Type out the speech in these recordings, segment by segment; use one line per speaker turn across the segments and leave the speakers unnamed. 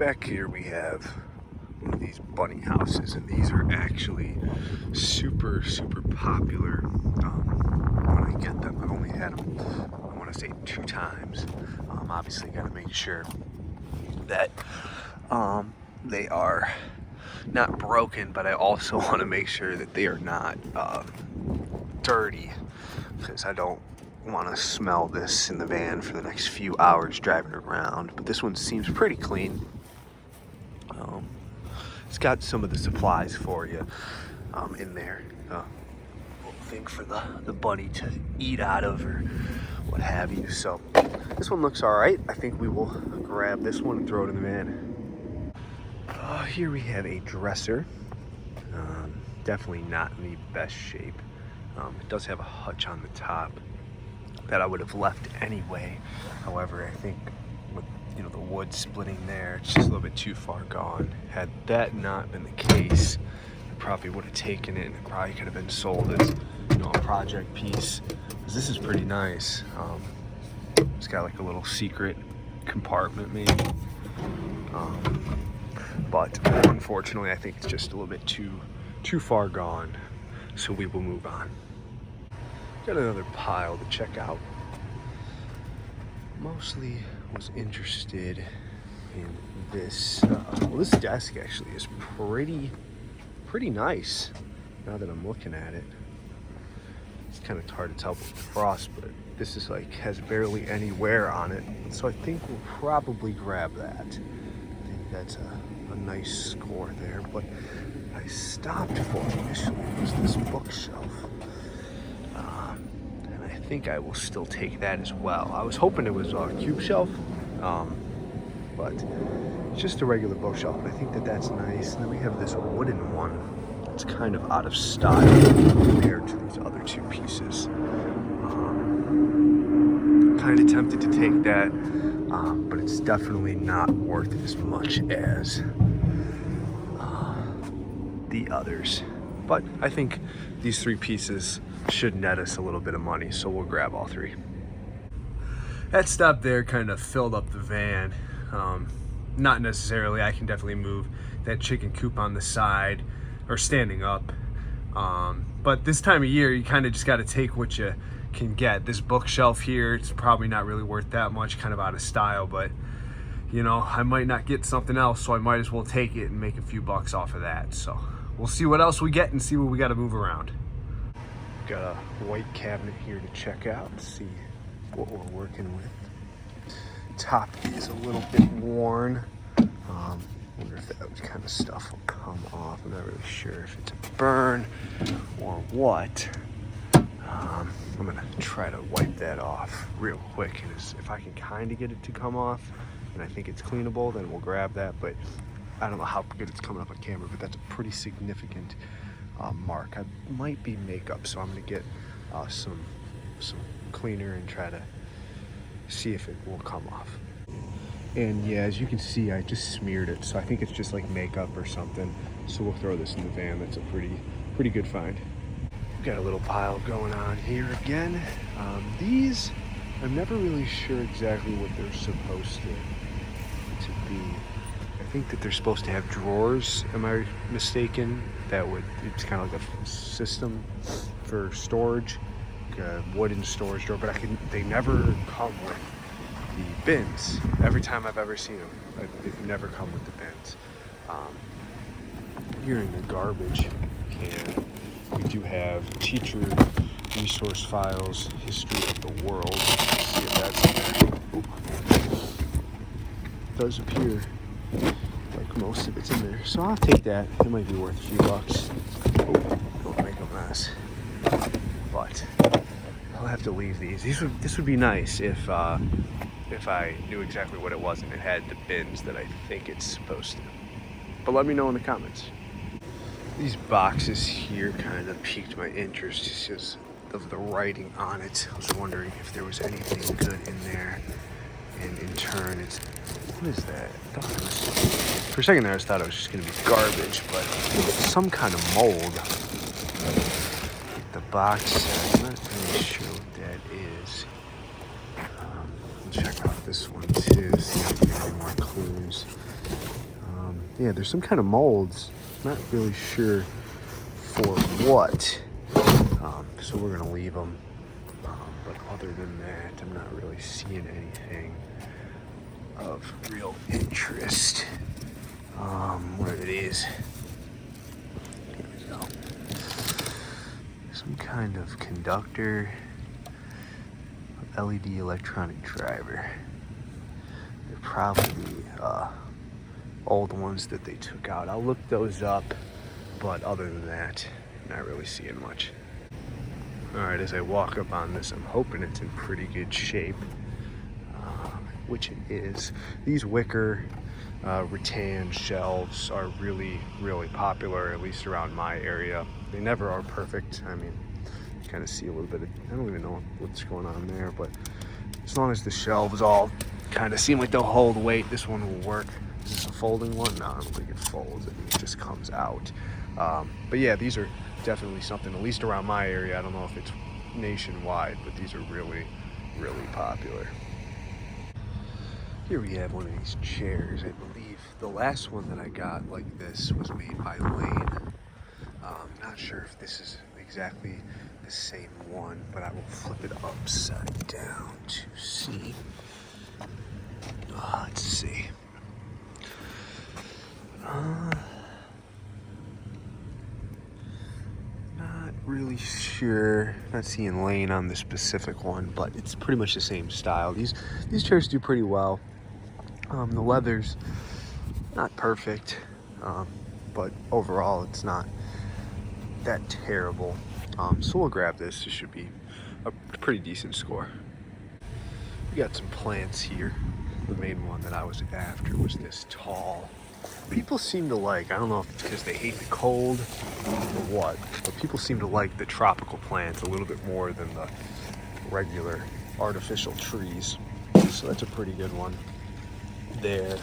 Back here we have one of these bunny houses, and these are actually super popular. When I get them, I've only had them, I want to say 2 times. Obviously got to make sure that they are not broken, but I also want to make sure that they are not dirty, because I don't want to smell this in the van for the next few hours driving around. But this one seems pretty clean. It's got some of the supplies for you in there. Little thing for the bunny to eat out of or what have you. So this one looks all right. I think we will grab this one and throw it in the van. Here we have a dresser. Definitely not in the best shape. It does have a hutch on the top that I would have left anyway. However, I think with the wood splitting there, it's just a little bit too far gone. Had that not been the case, I probably would have taken it, and it probably could have been sold as a project piece, because this is pretty nice. It's got like a little secret compartment maybe, but unfortunately I think it's just a little bit too far gone, so we will move on. Got another pile to check out. Mostly was interested in this. Well, this desk actually is pretty nice now that I'm looking at it. It's kind of hard to tell with the frost, but this is like has barely any wear on it, so I think we'll probably grab that. I think that's a nice score there. But I stopped for initially was this bookshelf. I think I will still take that as well. I was hoping it was a cube shelf, but it's just a regular bookshelf. But I think that's nice. And then we have this wooden one. It's kind of out of style compared to these other 2 pieces. Kind of tempted to take that, but it's definitely not worth as much as the others. But I think these 3 pieces should net us a little bit of money, so we'll grab all 3. That stop there kind of filled up the van. Not necessarily, I can definitely move that chicken coop on the side or standing up, but this time of year you kind of just got to take what you can get. This bookshelf here, it's probably not really worth that much, kind of out of style, but I might not get something else, so I might as well take it and make a few bucks off of that. So we'll see what else we get and see what we got to move around. Got a white cabinet here to check out and see what we're working with. Top is a little bit worn. Wonder if that kind of stuff will come off. I'm not really sure if it's a burn or what. I'm gonna try to wipe that off real quick, and if I can kind of get it to come off and I think it's cleanable, then we'll grab that. But I don't know how good it's coming up on camera, but that's a pretty significant mark. I might be makeup, so I'm gonna get some cleaner and try to see if it will come off. And yeah, as you can see, I just smeared it, so I think it's just like makeup or something. So we'll throw this in the van. That's a pretty good find. Got a little pile going on here again. These, I'm never really sure exactly what they're supposed to be. I think that they're supposed to have drawers. Am I mistaken? It's kind of like a system for storage, like a wooden storage drawer, but they never come with the bins. Every time I've ever seen them, they've never come with the bins. Here in the garbage can, we do have teacher resource files, history of the world. Let's see if that's in there. It does appear like most of it's in there, so I'll take that. It might be worth a few bucks. Don't make a mess, but I'll have to leave these. This would be nice if I knew exactly what it was and it had the bins that I think it's supposed to. But let me know in the comments. These boxes here kind of piqued my interest just because of the writing on it. I was wondering if there was anything good in there, and in turn what is that? For a second there I thought it was just going to be garbage, but some kind of mold. The box set, I'm not really sure what that is. Check out this one too, see if we get any more clues. Yeah, there's some kind of molds. Not really sure for what. So we're gonna leave them. But other than that, I'm not really seeing anything of real interest. Where it is. Here we go. Some kind of conductor. LED electronic driver. They're probably old ones that they took out. I'll look those up, but other than that, not really seeing much. All right, as I walk up on this, I'm hoping it's in pretty good shape, which it is. These Wicker rattan shelves are really, really popular, at least around my area. They never are perfect. I mean, you kind of see a little bit of, I don't even know what's going on there, but as long as the shelves all kind of seem like they'll hold weight, this one will work. Is this a folding one? No, I don't think it folds. It just comes out. But yeah, these are definitely something, at least around my area. I don't know if it's nationwide, but these are really, really popular. Here we have one of these chairs. I believe the last one that I got like this was made by Lane. Not sure if this is exactly the same one, but I will flip it upside down to see. Let's see. Not really sure. Not seeing Lane on this specific one, but it's pretty much the same style. These chairs do pretty well. The leather's not perfect, but overall it's not that terrible. So we'll grab this. This should be a pretty decent score. We got some plants here. The main one that I was after was this tall. People seem to like, I don't know if it's because they hate the cold or what, but people seem to like the tropical plants a little bit more than the regular artificial trees. So that's a pretty good one there.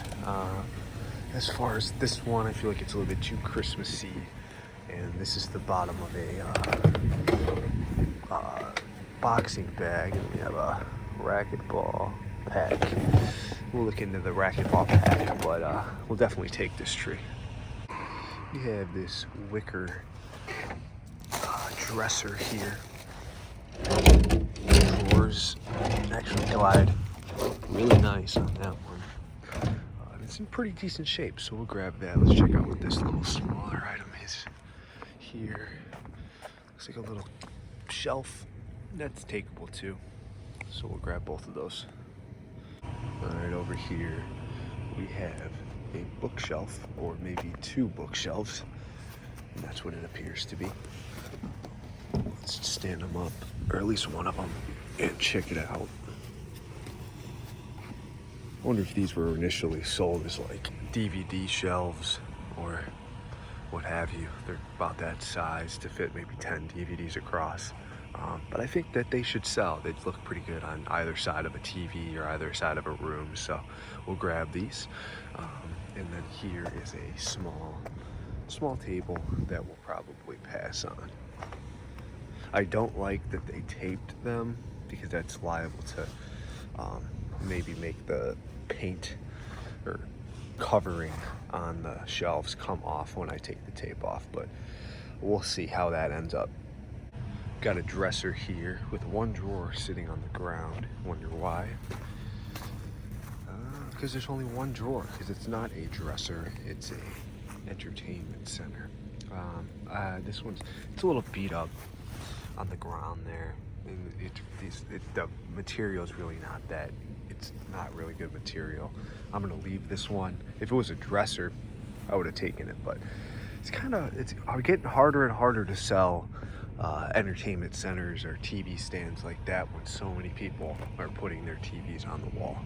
As far as this one, I feel like it's a little bit too Christmassy. And this is the bottom of a boxing bag. And we have a racquetball pack. We'll look into the racquetball pack, but we'll definitely take this tree. We have this Wicker dresser here. Drawers actually glide really nice on that one. It's in pretty decent shape, so we'll grab that. Let's check out what this little smaller item is here. Looks like a little shelf. That's takeable too, so we'll grab both of those. All right, over here we have a bookshelf, or maybe two bookshelves, and that's what it appears to be. Let's stand them up, or at least one of them, and check it out. I wonder if these were initially sold as like DVD shelves or what have you. They're about that size to fit maybe 10 DVDs across. But I think that they should sell. They'd look pretty good on either side of a TV or either side of a room. So we'll grab these. And then here is a small table that we'll probably pass on. I don't like that they taped them because that's liable to maybe make the paint or covering on the shelves come off when I take the tape off, but we'll see how that ends up. Got a dresser here with one drawer sitting on the ground. Wonder why? Because there's only one drawer, because it's not a dresser, it's a entertainment center. This one's, it's a little beat up on the ground there. And the material is really not that, it's not really good material. I'm gonna leave this one. If it was a dresser, I would have taken it, but it's getting harder and harder to sell entertainment centers or TV stands like that when so many people are putting their TVs on the wall.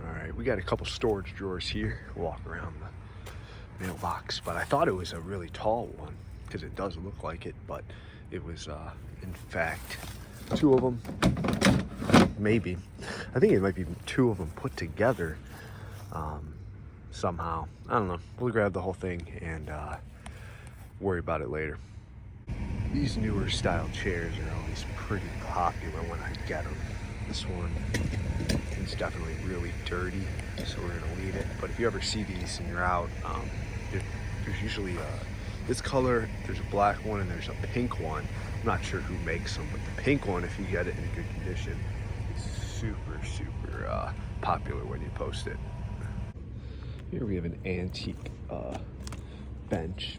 All right, we got a couple storage drawers here. Walk around the mailbox, but I thought it was a really tall one because it does look like it, but it was in fact two of them, maybe. I think it might be two of them put together somehow. I don't know. We'll grab the whole thing and worry about it later. These newer style chairs are always pretty popular when I get them. This one basin's definitely really dirty, so we're gonna leave it. But if you ever see these and you're out, there's usually this color, there's a black one, and there's a pink one. I'm not sure who makes them, but the pink one, if you get it in good condition, is super popular when you post it. Here we have an antique bench.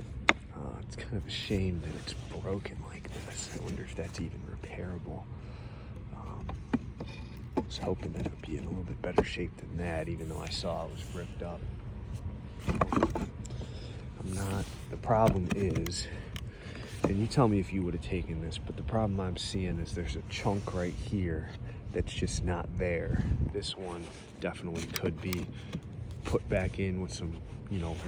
It's kind of a shame that it's broken like this. I wonder if that's even repairable. I was hoping that it would be in a little bit better shape than that, even though I saw it was ripped up. The problem is, and you tell me if you would have taken this, but the problem I'm seeing is there's a chunk right here that's just not there. This one definitely could be put back in with some,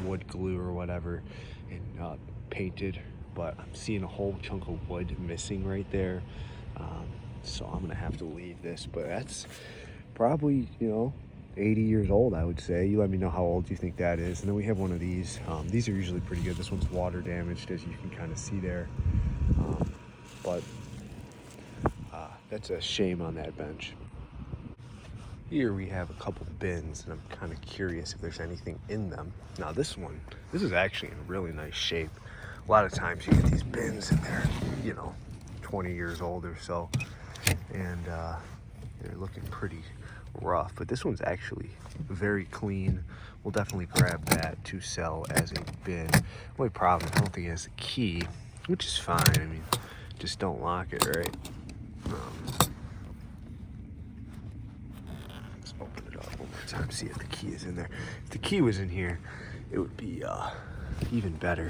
wood glue or whatever and painted, but I'm seeing a whole chunk of wood missing right there. So I'm gonna have to leave this, but that's probably, 80 years old, I would say. You let me know how old you think that is. And then we have one of these. These are usually pretty good. This one's water damaged, as you can kind of see there. But that's a shame on that bench. Here we have a couple bins, and I'm kind of curious if there's anything in them. Now this is actually in really nice shape. A lot of times you get these bins and they're, 20 years old or so, and they're looking pretty rough, but this one's actually very clean. We'll definitely grab that to sell as a bin. Only problem, I don't think it has a key, which is fine. I mean, just don't lock it, right? Let's open it up one more time, see if the key is in there. If the key was in here, it would be even better.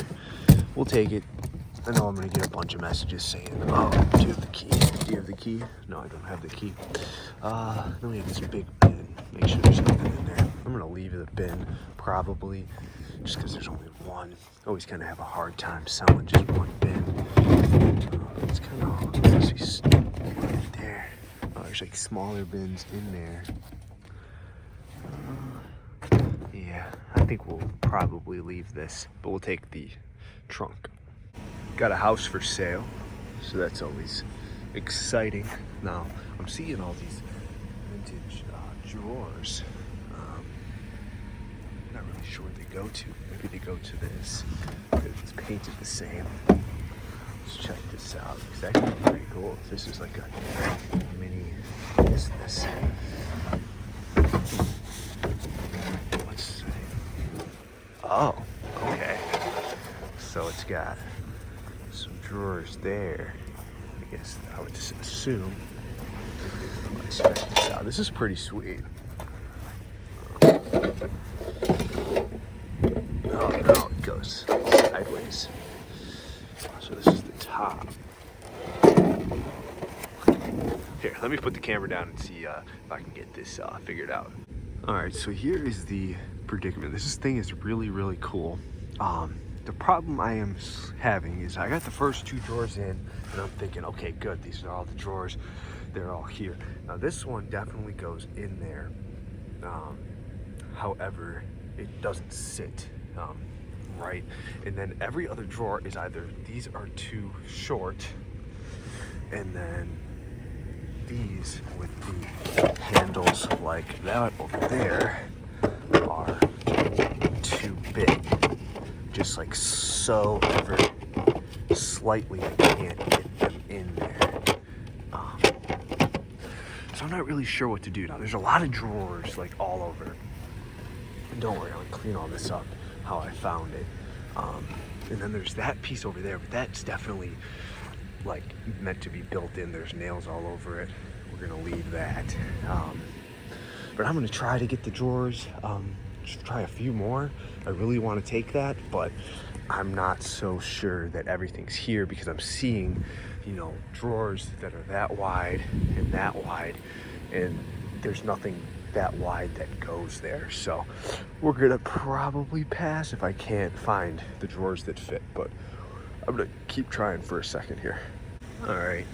We'll take it. I know I'm gonna get a bunch of messages saying, oh, do you have the key? Do you have the key? No, I don't have the key. Then we have this big bin. Make sure there's nothing in there. I'm gonna leave the bin, probably, just because there's only one. I always kind of have a hard time selling just one bin. It's kind of actually right there. There's like smaller bins in there. Yeah, I think we'll probably leave this, but we'll take the trunk. Got a house for sale, so that's always exciting. Now, I'm seeing all these vintage drawers. Not really sure what they go to. Maybe they go to this. It's painted the same. Let's check this out. It's actually pretty cool. This is like a mini business. Let's see. Oh, okay. So it's got some drawers there. I guess I would just assume. Let's check this out. This is pretty sweet. Oh no, it goes sideways. So this is the top. Here, let me put the camera down and see if I can get this figured out. All right, so here is the predicament. This thing is really, really cool. The problem I am having is I got the first two drawers in, and I'm thinking, okay, good, these are all the drawers. They're all here. Now this one definitely goes in there. However, it doesn't sit right. And then every other drawer is either these are too short, and then these with the handles like that over there are too big. Just like so ever slightly, I can't get them in there. So I'm not really sure what to do now. There's a lot of drawers like all over. And don't worry, I'll clean all this up how I found it. And then there's that piece over there, but that's definitely like meant to be built in. There's nails all over it. We're gonna leave that. But I'm gonna try to get the drawers. Just try a few more. I really want to take that, but I'm not so sure that everything's here because I'm seeing, drawers that are that wide, and there's nothing that wide that goes there. So we're gonna probably pass if I can't find the drawers that fit, but I'm gonna keep trying for a second here. All right,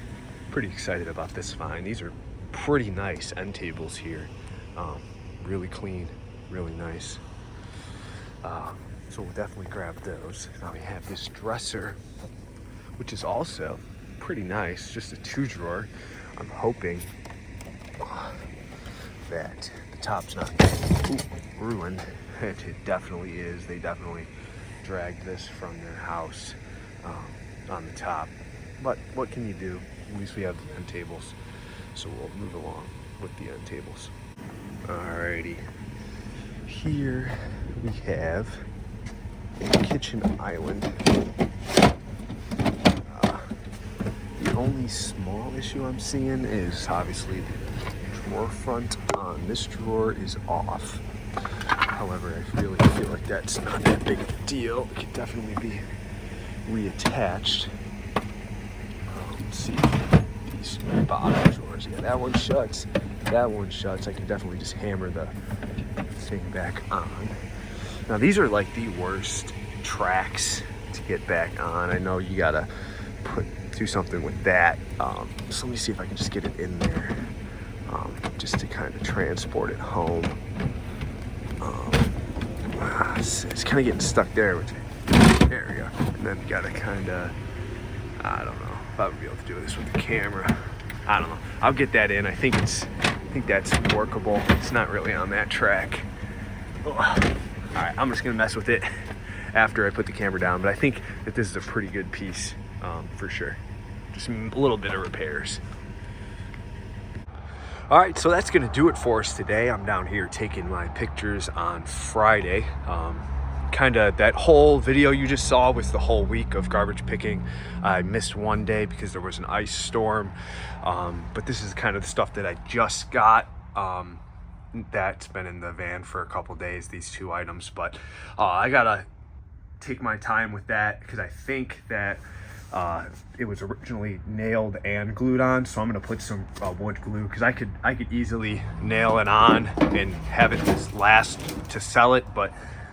pretty excited about this find. These are pretty nice end tables here. Really clean. Really nice. So we'll definitely grab those. Now we have this dresser, which is also pretty nice. Just a 2 drawer. I'm hoping that the top's not ruined. It definitely is. They definitely dragged this from their house on the top. But what can you do? At least we have the end tables. So we'll move along with the end tables. Alrighty. Here we have a kitchen island. The only small issue I'm seeing is obviously the drawer front on this drawer is off. However, I really feel like that's not that big of a deal. It could definitely be reattached. Let's see, these bottom drawers. Yeah, that one shuts. That one shuts. I can definitely just hammer the thing back on. Now, these are like the worst tracks to get back on. I know you gotta do something with that. So let me see if I can just get it in there, just to kind of transport it home. It's kind of getting stuck there. There we go. And then you gotta kind of, I don't know if I would be able to do this with the camera. I don't know. I'll get that in. I think that's workable. It's not really on that track. Ugh. All right, I'm just gonna mess with it after I put the camera down. But I think that this is a pretty good piece, for sure. Just a little bit of repairs. All right, so that's gonna do it for us today. I'm down here taking my pictures on Friday. Kind of that whole video you just saw was the whole week of garbage picking. I missed one day because there was an ice storm, but this is kind of the stuff that I just got. That's been in the van for a couple days, these two items, but I gotta take my time with that because I think that it was originally nailed and glued on, so I'm gonna put some wood glue because I could easily nail it on and have it just last to sell it, but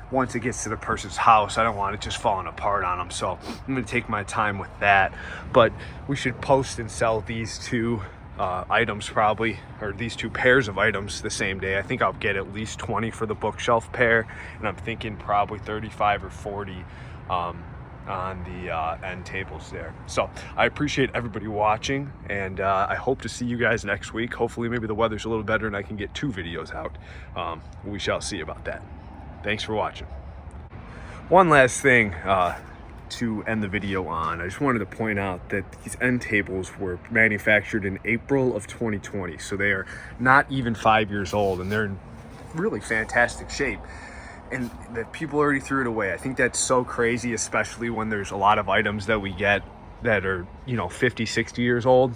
once it gets to the person's house, I don't want it just falling apart on them. So I'm gonna take my time with that. But we should post and sell these two items probably, or these two pairs of items the same day. I think I'll get at least 20 for the bookshelf pair, and I'm thinking probably 35 or 40 on the end tables there. So I appreciate everybody watching, and I hope to see you guys next week. Hopefully maybe the weather's a little better and I can get 2 videos out. We shall see about that. Thanks for watching. One last thing to end the video on. I just wanted to point out that these end tables were manufactured in April of 2020. So they are not even 5 years old, and they're in really fantastic shape. And the people already threw it away. I think that's so crazy, especially when there's a lot of items that we get that are, 50, 60 years old,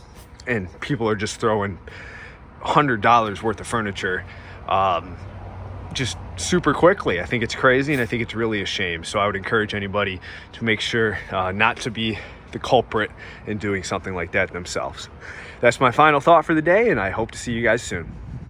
and people are just throwing $100 worth of furniture just super quickly. I think it's crazy, and I think it's really a shame. So I would encourage anybody to make sure not to be the culprit in doing something like that themselves. That's my final thought for the day, and I hope to see you guys soon.